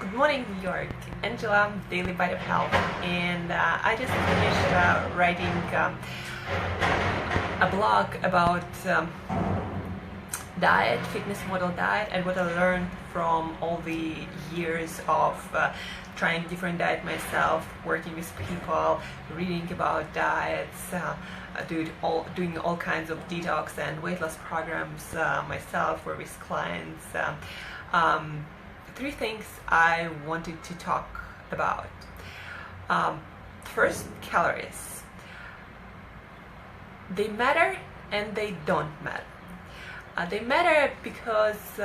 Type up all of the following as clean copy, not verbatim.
Good morning, New York. Angela, Daily Bite of Health, and I just finished writing a blog about diet, fitness model diet, and what I learned from all the years of trying different diet myself, working with people, reading about diets, doing all kinds of detox and weight loss programs myself or with clients. Three things I wanted to talk about. First, calories. They matter and they don't matter. They matter because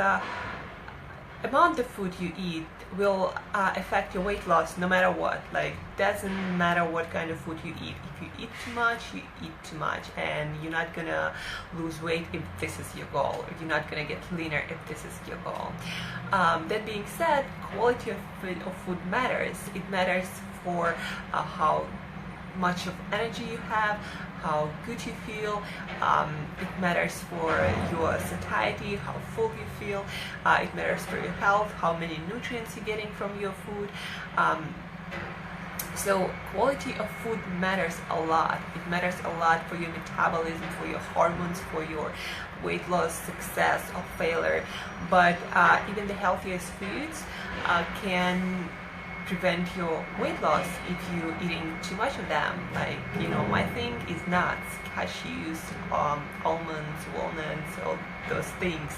amount of food you eat will affect your weight loss no matter what. Like, doesn't matter what kind of food you eat. If you eat too much, you eat too much, and you're not gonna lose weight if this is your goal. You're not gonna get leaner if this is your goal. That being said, quality of food matters. It matters for how much of energy you have, how good you feel. It matters for your satiety, how full you feel. It matters for your health, how many nutrients you're getting from your food. So quality of food matters a lot. It matters a lot for your metabolism, for your hormones, for your weight loss success or failure. But even the healthiest foods can prevent your weight loss if you're eating too much of them. Like, my thing is nuts, cashews, almonds, walnuts, all those things.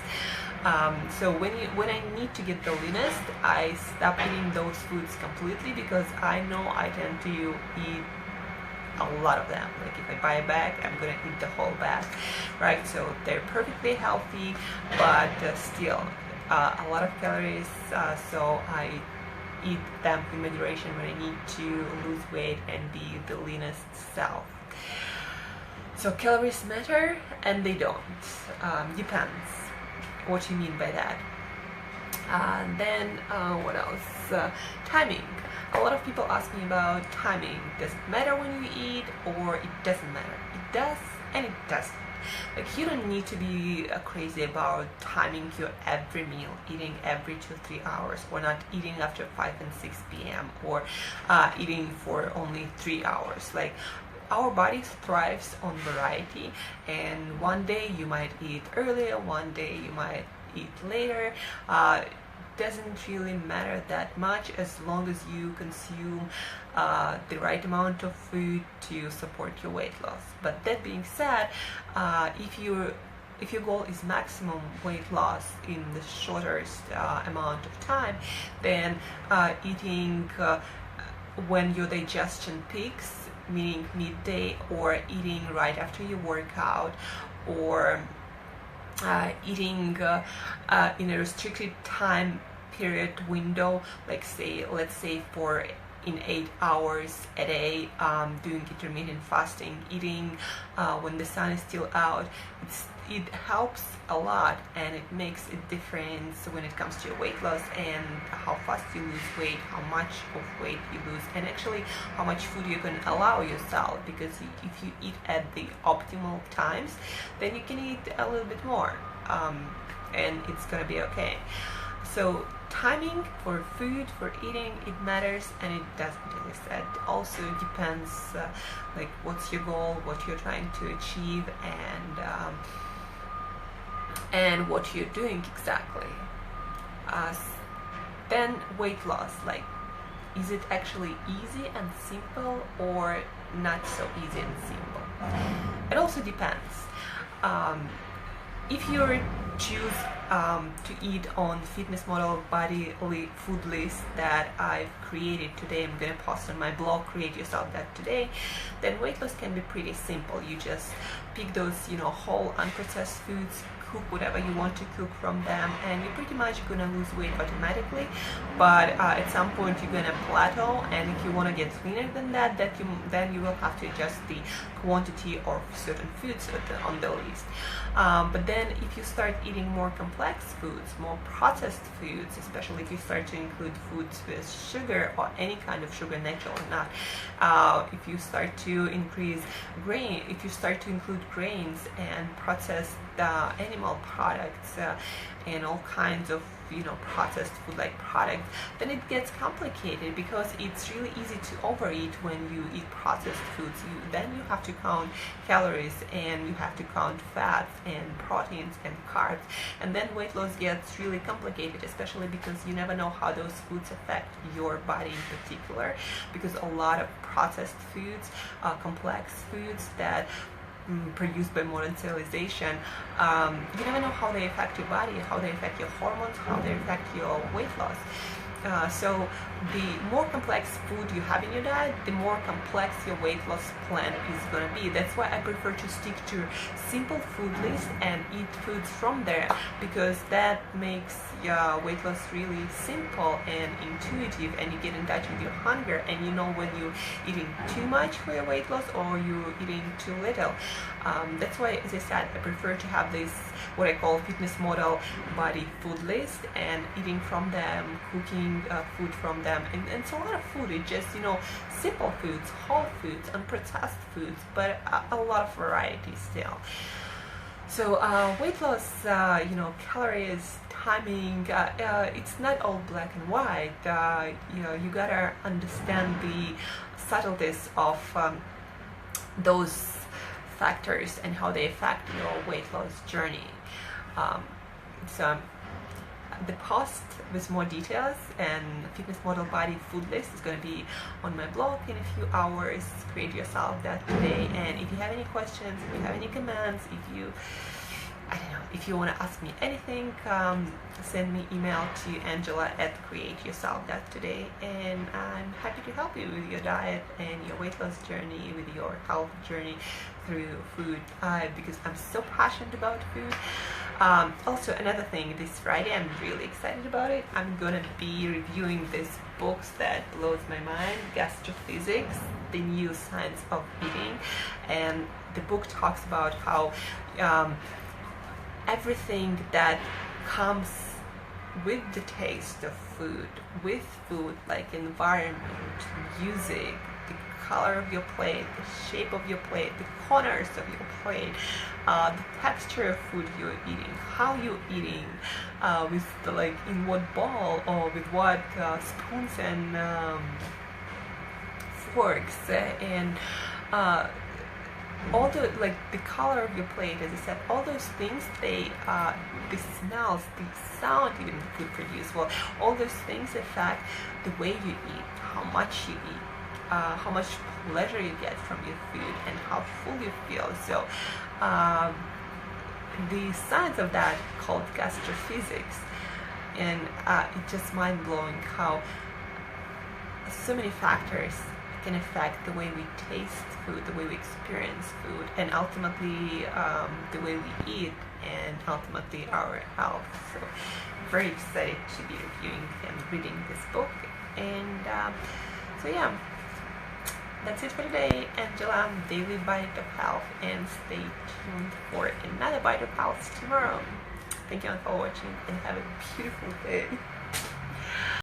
So when I need to get the leanest, I stop eating those foods completely because I know I tend to eat a lot of them. Like, if I buy a bag, I'm gonna eat the whole bag, right? So they're perfectly healthy, but still a lot of calories. So I eat them in moderation when I need to lose weight and be the leanest self. So calories matter and they don't. Depends what you mean by that. Then what else? Timing. A lot of people ask me about timing. Does it matter when you eat or it doesn't matter? It does and it doesn't. Like, you don't need to be crazy about timing your every meal, eating every 2-3 hours, or not eating after 5 and 6 p.m. or eating for only 3 hours. Like, our body thrives on variety, and one day you might eat earlier, one day you might eat later. Doesn't really matter that much as long as you consume the right amount of food to support your weight loss. But that being said, if your goal is maximum weight loss in the shortest amount of time, then eating when your digestion peaks, meaning midday, or eating right after you work out, or eating in a restricted time period window, like let's say in 8 hours a day, doing intermittent fasting, eating when the sun is still out. It helps a lot, and it makes a difference when it comes to your weight loss and how fast you lose weight, how much of weight you lose, and actually how much food you can allow yourself. Because if you eat at the optimal times, then you can eat a little bit more, and it's gonna be okay. So timing for food, for eating, it matters and it doesn't, as I said. Also depends like, what's your goal, what you're trying to achieve, and what you're doing exactly. Then weight loss, like, is it actually easy and simple or not so easy and simple? It also depends. If you choose to eat on fitness model body food list that I've created today, I'm gonna post on my blog, Create Yourself That Today, then weight loss can be pretty simple. You just pick those whole unprocessed foods, cook whatever you want to cook from them, and you're pretty much gonna lose weight automatically. But at some point you're gonna plateau, and if you want to get leaner than that, then you will have to adjust the quantity of certain foods on the list. But then if you start eating more complex foods, more processed foods, especially if you start to include foods with sugar or any kind of sugar, natural or not, if you start to include grains and processed animal products and all kinds of processed food like products, then it gets complicated because it's really easy to overeat when you eat processed foods. Then you have to count calories, and you have to count fats and proteins and carbs, and then weight loss gets really complicated, especially because you never know how those foods affect your body in particular, because a lot of processed foods, complex foods that produced by modern civilization, you never know how they affect your body, how they affect your hormones, how they affect your weight loss. So the more complex food you have in your diet, the more complex your weight loss plan is going to be. That's why I prefer to stick to simple food list and eat foods from there, because that makes your weight loss really simple and intuitive, and you get in touch with your hunger, and you know when you're eating too much for your weight loss or you're eating too little. That's why, as I said, I prefer to have this, what I call fitness model body food list, and eating from them, cooking food from them, and it's a lot of food. It's just simple foods, whole foods, unprocessed foods, but a lot of variety still. So weight loss, calories, timing, it's not all black and white. You gotta understand the subtleties of those factors and how they affect your weight loss journey. So the post with more details and fitness model body food list is going to be on my blog in a few hours. Create yourself that today. And if you have any questions, if you have any comments, if you want to ask me anything, send me email to Angela@createyourself.today, and I'm happy to help you with your diet and your weight loss journey, with your health journey through food, because I'm so passionate about food. Also, another thing, this Friday, I'm really excited about it. I'm gonna be reviewing this book that blows my mind, Gastrophysics, the New Science of Eating, and the book talks about how everything that comes with the taste of food, like environment, music, the color of your plate, the shape of your plate, the corners of your plate, the texture of food you're eating, how you're eating, in what bowl or with what spoons and forks, and all the color of your plate, as I said, all those things, the smells, the sound even the food produces, all those things affect the way you eat, how much you eat, how much pleasure you get from your food, and how full you feel. So the science of that called gastrophysics, and it's just mind-blowing how so many factors can affect the way we taste food, the way we experience food, and ultimately the way we eat, and ultimately our health. So very excited to be reviewing and reading this book. And so yeah, that's it for today. Angela, daily bite of health, and stay tuned for another bite of health tomorrow. Thank you all for watching, and have a beautiful day.